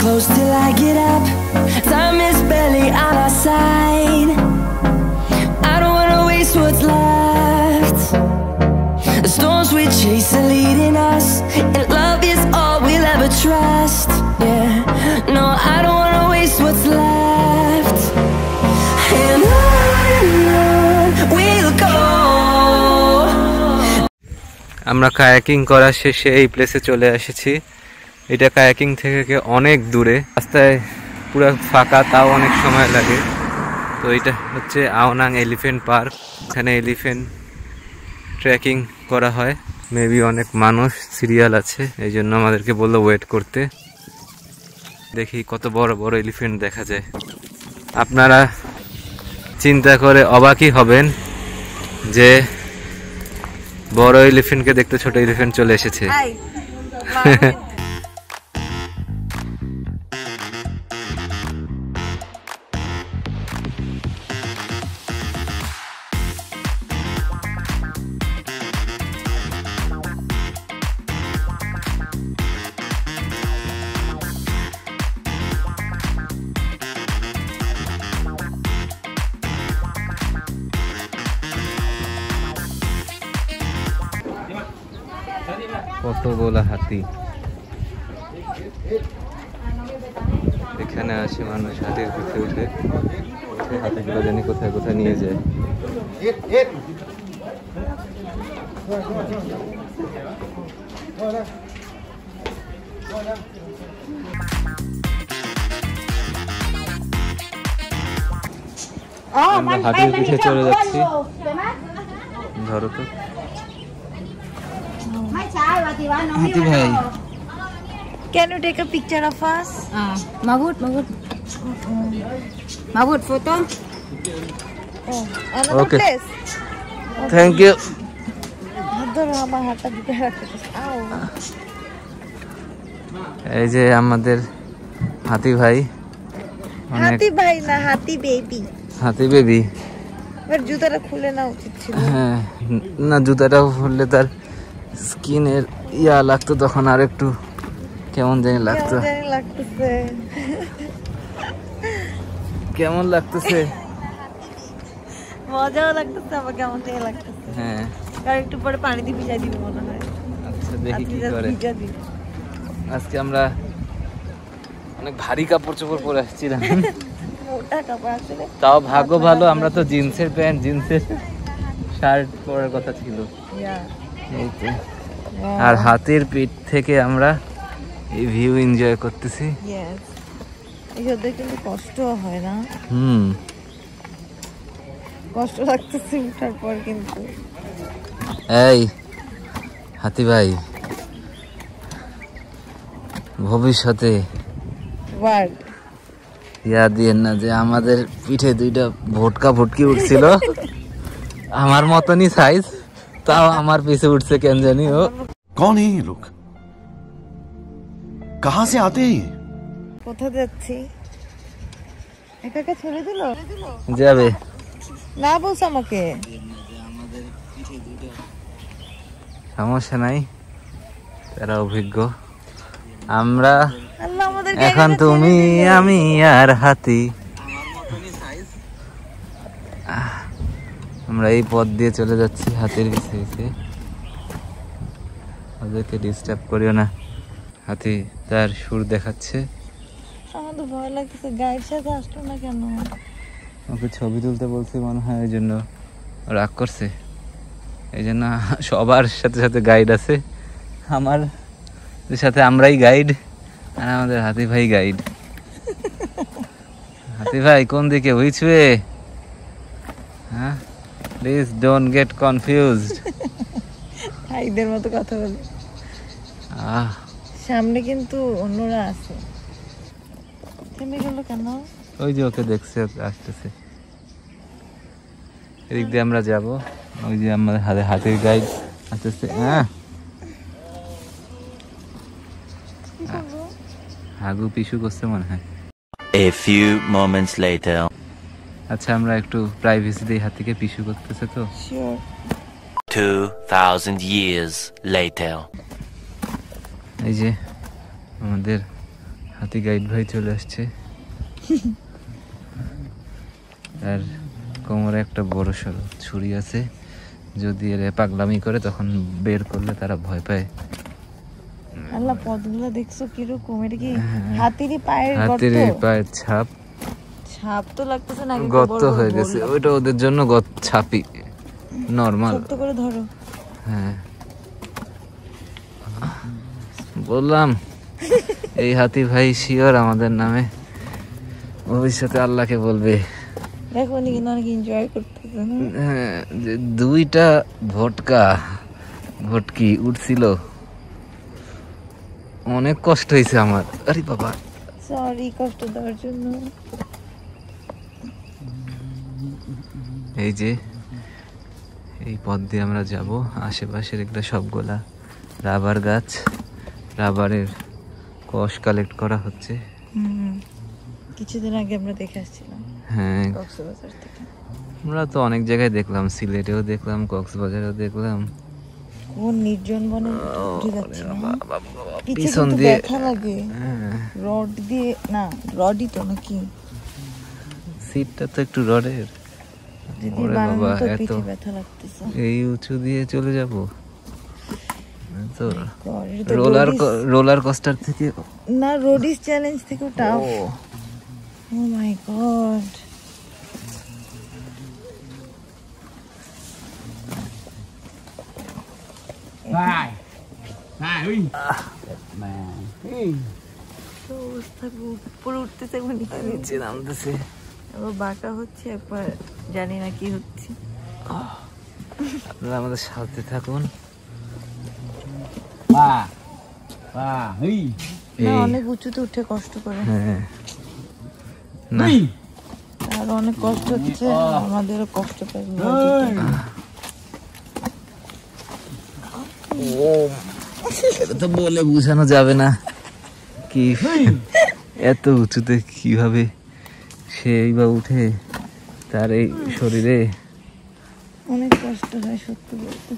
close till I get up. Time is barely on our side. I don't wanna waste what's left. The storms we chase are leading us, and love is all we'll ever trust. Yeah, no, I don't wanna waste what's left. And on we'll go. আমরা kayaking করা শেষে এই প্লেসে চলে এসেছি। এটা kayaking থেকে অনেক দূরে, রাস্তায় পুরো ফাঁকা, তাও অনেক সময় লাগে। তো এটা হচ্ছে আওনাং এলিফ্যান্ট পার্ক। এখানে এলিফ্যান্ট ট্রেকিং করা হয়। মেবি অনেক মানুষ সিরিয়াল আছে, এই জন্য আমাদেরকে বললো ওয়েট করতে। দেখি কত বড় বড় এলিফ্যান্ট দেখা যায়। আপনারা চিন্তা করে অবাকই হবেন যে বড় এলিফ্যান্টকে দেখতে ছোট এলিফ্যান্ট চলে এসেছে। কতগুলো হাতি এখানে আসে, মানুষ হাতির পিঠে উঠে হাতিগুলো জানি কোথায় কোথায় নিয়ে যায়। আমরা হাতির পিঠে চলে যাচ্ছি। ধরো তো হাতি ভাই, can you take a picture of us? Mahmood photo. Oh, another Okay. place. Thank you. ধরো আমার হাতটা দিতে রাখতেছ। আও, এই যে আমাদের হাতি ভাই। হাতি ভাই না, হাতি বেবি। হাতি বেবি। এবার জুতাটা খুলে না উচিত ছিল। হ্যাঁ, না জুতাটা খুললে তার স্কিনের ইয়া লাগতো, তখন আর একটু কেমন জানি লাগতো। কেমন লাগতেছে? মজাও লাগতেছে, আবার কেমন জানি লাগতেছে। হ্যাঁ, আর একটু পরে পানি দিয়ে ভিজাই দিব মনে হয়। আচ্ছা দেখি কি করে। আজকে আমরা অনেক ভারী কাপড় চোপড় পরে আসছিলাম। মোটা কাপড় আসলে। তাও ভাগ্য ভালো, আমরা তো জিন্সের প্যান্ট, জিন্সের শার্ট পরার কথা ছিল। এই তো। আর হাতের পিঠ থেকে আমরা এই ভিউ এনজয় করতেছি। এখানে কিন্তু কষ্ট হয় না। কষ্ট লাগতেছে উঠার পর কিন্তু। এই হাতি ভাই, ভবিষ্যতে ইয়া দিয়েন না যে আমাদের পিঠে দুইটা ভটকা ভটকি উঠছিল, আমার মতনই সাইজ, তাও আমার পিছে উঠছে কেন জানি। ও कौन है ये लोग, कहां से आते हैं? কোথায় যাচ্ছি? একা একা ছেড়ে দিল? যাবে না বলছ আমাকে। সমস্যা নাই, তারা অভিজ্ঞ। আমরা আমাদের এখন তুমি আমি আর হাতি, আমরা এই পথ দিয়ে চলে যাচ্ছি হাতির পিছে পিছে। ওদেরকে ডিস্টার্ব করিও না। হাতি তার সুর দেখাচ্ছে। আমার তো ভয় লাগতেছে, গাইড সাথে আসলো না কেন? ওকে ছবি তুলতে বলছি মনে হয়, ওই জন্য রাগ করছে। এই জন্য সবার সাথে সাথে গাইড আছে, আমার সাথে আমরাই গাইড, আর আমাদের হাতি ভাই গাইড। হাতি ভাই কোন দিকে? Which way? হ্যাঁ, প্লিজ ডোন্ট গেট কনফিউজড। ভাইদের মতো কথা বলি। সামনে কিন্তু অন্যরা আছে। থেমে গেল কেন? ওই যে ওকে দেখছে, আসতেছে। এদিক দিয়ে আমরা যাব। ওই যে আমাদের হাতির গাইড আসতেছে। হ্যাঁ, হাগু পিছু করছে মনে হয়। A few moments later. আচ্ছা, আমরা একটু প্রাইভেসি দিয়ে হাতিকে পিছু করতেছে তো। 2000 years later. এই যে আমাদের হাতি গাইড ভাই চলে আসছে আর কোমরে একটা বড় সড়ো ছুরি আছে, যদি এর পাগলামি করে তখন বের করলে তারা ভয় পায়। আল্লাহ পদগুলো দেখছো কিরকম, এটা কি হাতিরই পায়ের গর্ত? হাতির পায়ের ছাপ, ছাপ তো লাগতেছে না, গর্ত হয়ে গেছে, ওইটা ওদের জন্য ছাপি নরমাল। শক্ত করে ধরো। হ্যাঁ বললাম এই হাতি ভাই শিওর আমাদের নামে ভবিষ্যতে আল্লাহকে বলবে। দেখো নি কিন্তু অনেক এনজয় করতেছে না? হ্যাঁ, যে 2টা ভটকি উঠছিল, অনেক কষ্ট হয়েছে আমার। আরে বাবা সরি কষ্ট দেওয়ার জন্য। এই যে এই পথ দিয়ে আমরা যাব, আশেপাশের একটা সবগুলা রাবার গাছ, রাবারের কষ কালেক্ট করা হচ্ছে। কিছুদিন আগে আমরা দেখে আসছিলাম হ্যাঁ কক্সবাজার থেকে। আমরা তো অনেক জায়গায় দেখলাম, সিলেটেও দেখলাম, কক্সবাজারেও দেখলাম। কোন নির্জন বনে উঠে যাচ্ছে না, পিছন পিছন দিয়ে দিয়ে ব্যথা লাগে। রড দিয়ে না, রডই তো নাকি, সিটটা তো একটু রডের। যদি ওরে বানানো বাবা, তো এত পিঠে ব্যথা লাগতেছে। এই উঁচু দিয়ে চলে যাব তো। God, এটা তো রোলার কোস্টার থেকে না, রোডিস চ্যালেঞ্জ থেকে টাফ। ও মাই গড, উপরে উঠতেছে নিচে নামতেছে। আবার বাঁকা হচ্ছে, একবার জানি না কি হচ্ছে। আপনারা আমাদের সাথে থাকুন। না, অনেক উঁচুতে উঠে কষ্ট করে। হ্যাঁ না, আর অনেক কষ্ট হচ্ছে, আমাদেরও কষ্ট পাই। এটা তো বলে বোঝানো যাবে না কি এত উঁচুতে কিভাবে সেই বা উঠে, তার এই শরীরে অনেক কষ্ট হয় সত্যি বলতে।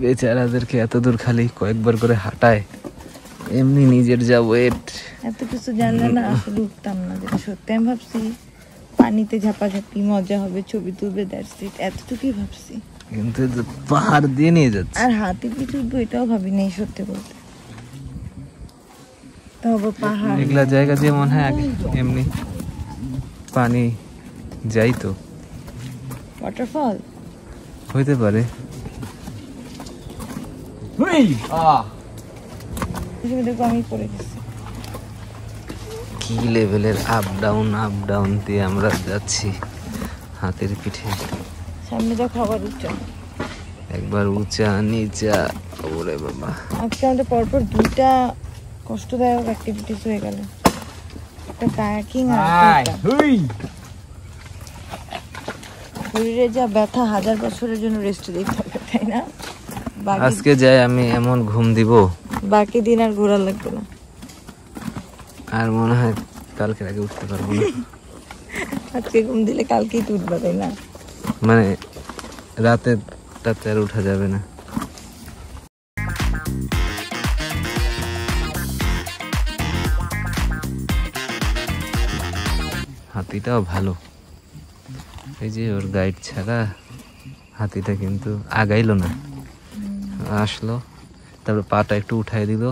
বেচারাদেরকে এত দূর খালি কয়েকবার করে হাঁটায়, এমনি নিজের যা ওয়েট। এত কিছু জানলে না আসলে উঠতাম না, যেটা সত্যি। আমি ভাবছি পানিতে ঝাপাঝাপি মজা হবে, ছবি তুলবে, দ্যাটস ইট, এতটুকুই ভাবছি। কিন্তু পাহাড় দিয়ে নিয়ে যাচ্ছে। আর হাতে পিছু উঠবো এটাও ভাবি নেই সত্যি বলতে। তবে পাহাড় এগুলা জায়গা দিয়ে মনে হয় আগে এমনি পানি যাই তো, ওয়াটারফল হইতে পারে। দেখো আমি পড়ে গেছি। কি লেভেলের আপ ডাউন দিয়ে আমরা যাচ্ছি হাতের পিঠে। সামনে যা খাবার উচ্চা, একবার উঁচা নিচা, ওরে বাবা। আজকে আমাদের পরপর 2টা কষ্টদায়ক অ্যাক্টিভিটিস হয়ে গেল, একটা কায়াকিং আর শরীরে যা ব্যথা 1000 বছরের জন্য রেস্ট দিতে হবে, তাই না? আজকে যাই আমি এমন ঘুম দিব, বাকি দিন আর ঘোরা লাগবে না। আর মনে হয় কালকে আগে উঠতে পারবো না। আজকে ঘুম দিলে কালকেই তো উঠবা, তাই না? মানে রাতের আর উঠা যাবে না। হাতিটাও ভালো, এই যে ওর গাইড ছাড়া হাতিটা কিন্তু আগাইলো না, আসলো, তারপর পাটা একটু উঠাই দিল,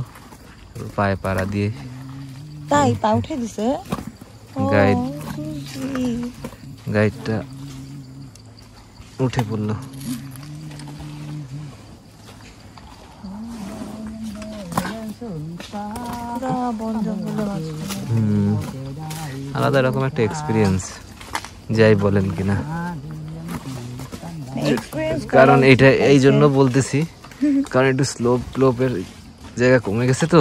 পায়ে পাড়া দিয়ে। তাই পা উঠে দিছে গাইডটা উঠে পড়লো। আলাদা রকম একটা এক্সপিরিয়েন্স, যাই বলেন কিনা। কারণ এটা এই জন্য বলতেছি, কারণ একটু স্লোপের জায়গা কমে গেছে তো।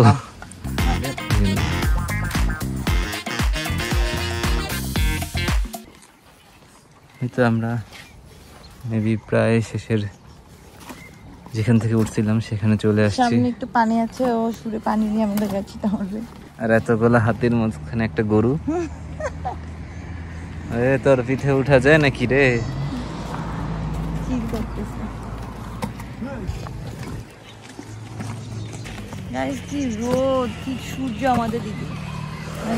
তো আমরা মেবি প্রায় শেষের, যেখান থেকে উঠছিলাম সেখানে চলে আসছি। সামনে একটু পানি আছে, ও সুরে পানি নিয়ে আমাদের যাচ্ছি তাহলে। আর এতগুলা হাতির মধ্যখানে একটা গরু। তোর পিঠে উঠা যায় নাকি রে? গাইস কি রোদ, কি সূর্য আমাদের দিকে,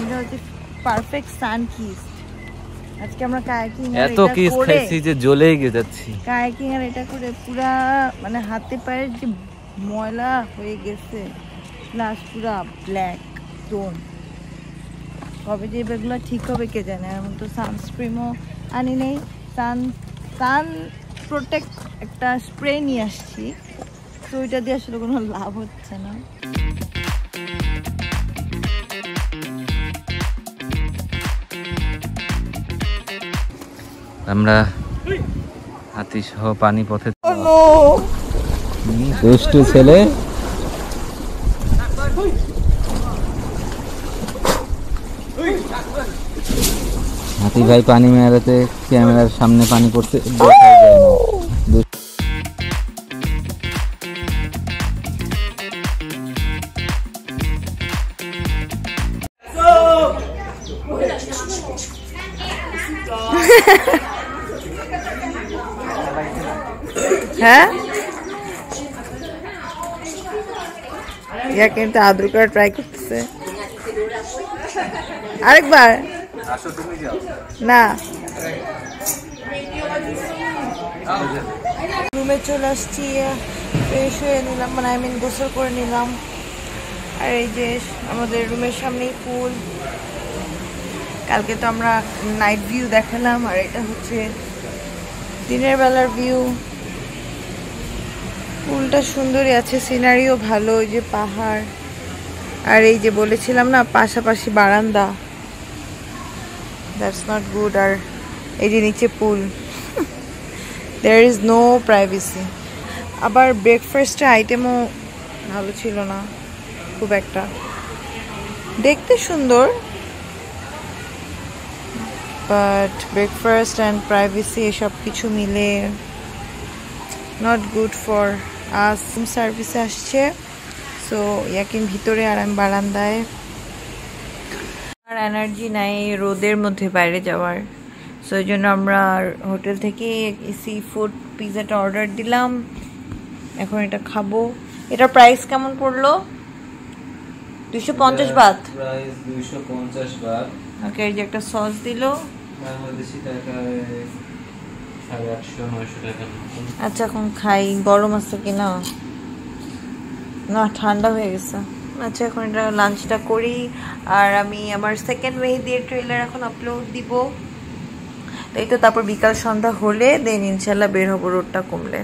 এটা হচ্ছে পারফেক্ট সান কিস। আজকে আমরা কায়াকিং এত কিস খাইছি যে জ্বলেই যাচ্ছি। কায়াকিং আর এটা করে পুরা মানে হাতে পায়ের যে ময়লা হয়ে গেছে, প্লাস পুরা ব্ল্যাক স্টোন। কবে যে এগুলো ঠিক হবে কে জানে। আর তো সানস্ক্রিনও আনি নেই, সান প্রোটেক্ট একটা স্প্রে নিয়ে আসছি, তো ওইটা দিয়ে আসলে কোনো লাভ হচ্ছে না। আমরা হাতি সহ পানি পথে, দুষ্টু ছেলে। হাতি ভাই পানি মেরাতে ক্যামেরার সামনে পানি পড়তে দেখাই যায় না। হ্যাঁ, ইয়া কিন্তু আদর করে ট্রাই করতেছে। আরেকবার না, রুমে চলে আসছি, ফ্রেশ হয়ে নিলাম, মানে আই মিন গোসল করে নিলাম। আর এই যে আমাদের রুমের সামনেই পুল। কালকে তো আমরা নাইট ভিউ দেখালাম, আর এটা হচ্ছে দিনের বেলার ভিউ। পুলটা সুন্দরই আছে, সিনারিও ভালো, ওই যে পাহাড়, আর এই যে বলেছিলাম না পাশাপাশি বারান্দা, দ্যাটস নট গুড। আর এই যে নিচে পুল, দেয়ার ইজ নো প্রাইভেসি। আবার ব্রেকফাস্টের আইটেমও ভালো ছিল না খুব একটা, দেখতে সুন্দর, বাট ব্রেকফাস্ট অ্যান্ড প্রাইভেসি এসব কিছু মিলে নট গুড ফর আস। সার্ভিসে আসছে, সো ইয়াকিন ভিতরে আর আমি বারান্দায়। আর এনার্জি নাই রোদের মধ্যে বাইরে যাওয়ার, সো এই জন্য আমরা হোটেল থেকে সি ফুড পিজাটা অর্ডার দিলাম। এখন এটা খাবো। এটার প্রাইস কেমন পড়লো? 250 বাত। প্রাইস 250 বাত। ওকে, এই যে একটা সস দিলো, বাংলাদেশি টাকায় 850-900 টাকা। আচ্ছা এখন খাই, গরম আছে কিনা, না ঠান্ডা হয়ে গেছে। আচ্ছা এখন এটা লাঞ্চটা করি, আর আমি আমার সেকেন্ড মেহেদির ট্রেলার এখন আপলোড দিব, তাই তো। তারপর বিকাল সন্ধ্যা হলে দেন ইনশাল্লাহ বের হবো রোডটা কমলে।